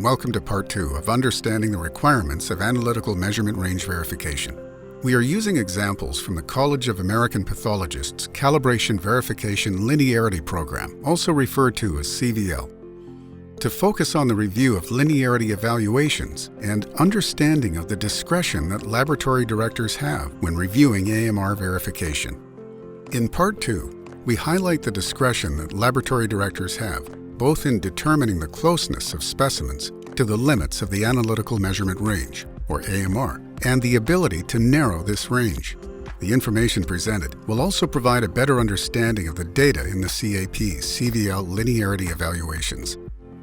Welcome to Part 2 of Understanding the Requirements of Analytical Measurement Range Verification. We are using examples from the College of American Pathologists' Calibration Verification Linearity Program, also referred to as CVL, to focus on the review of linearity evaluations and understanding of the discretion that laboratory directors have when reviewing AMR verification. In Part 2, we highlight the discretion that laboratory directors have both in determining the closeness of specimens to the limits of the analytical measurement range, or AMR, and the ability to narrow this range. The information presented will also provide a better understanding of the data in the CAP's CVL linearity evaluations.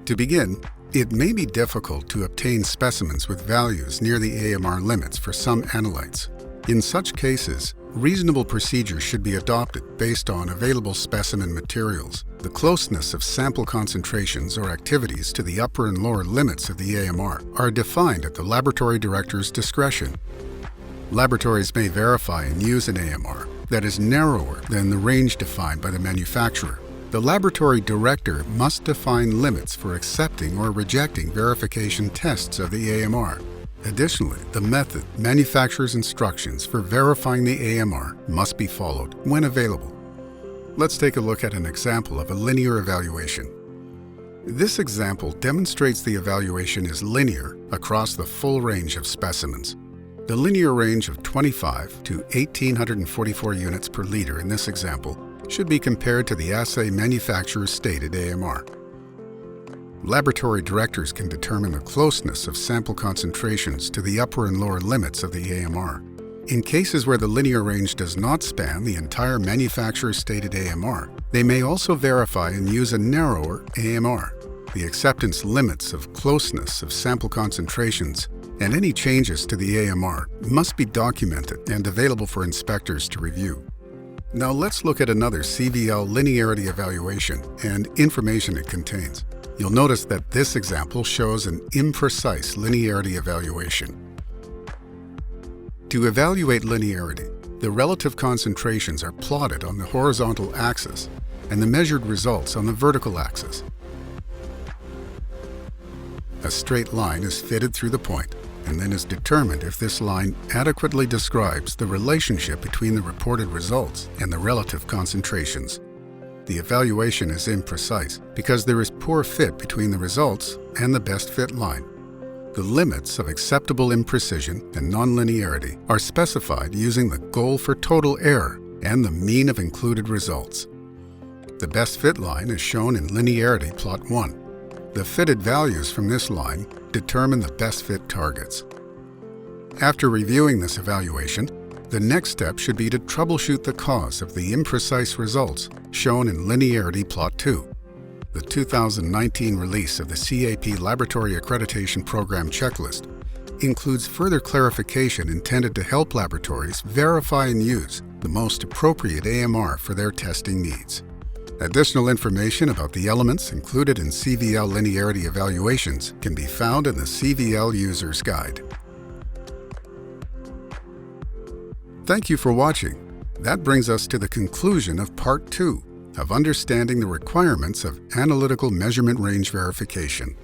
To begin, it may be difficult to obtain specimens with values near the AMR limits for some analytes. In such cases, reasonable procedures should be adopted based on available specimen materials. The closeness of sample concentrations or activities to the upper and lower limits of the AMR are defined at the laboratory director's discretion. Laboratories may verify and use an AMR that is narrower than the range defined by the manufacturer. The laboratory director must define limits for accepting or rejecting verification tests of the AMR. Additionally, the method, manufacturer's instructions for verifying the AMR must be followed when available. Let's take a look at an example of a linear evaluation. This example demonstrates the evaluation is linear across the full range of specimens. The linear range of 25 to 1,844 units per liter in this example should be compared to the assay manufacturer's stated AMR. Laboratory directors can determine the closeness of sample concentrations to the upper and lower limits of the AMR. In cases where the linear range does not span the entire manufacturer's stated AMR, they may also verify and use a narrower AMR. The acceptance limits of closeness of sample concentrations and any changes to the AMR must be documented and available for inspectors to review. Now let's look at another CVL linearity evaluation and information it contains. You'll notice that this example shows an imprecise linearity evaluation. To evaluate linearity, the relative concentrations are plotted on the horizontal axis and the measured results on the vertical axis. A straight line is fitted through the point and then is determined if this line adequately describes the relationship between the reported results and the relative concentrations. The evaluation is imprecise because there is poor fit between the results and the best fit line. The limits of acceptable imprecision and nonlinearity are specified using the goal for total error and the mean of included results. The best fit line is shown in linearity plot 1. The fitted values from this line determine the best fit targets. After reviewing this evaluation, the next step should be to troubleshoot the cause of the imprecise results shown in Linearity Plot 2. The 2019 release of the CAP Laboratory Accreditation Program checklist includes further clarification intended to help laboratories verify and use the most appropriate AMR for their testing needs. Additional information about the elements included in CVL linearity evaluations can be found in the CVL User's Guide. Thank you for watching. That brings us to the conclusion of Part 2 of Understanding the Requirements of Analytical Measurement Range Verification.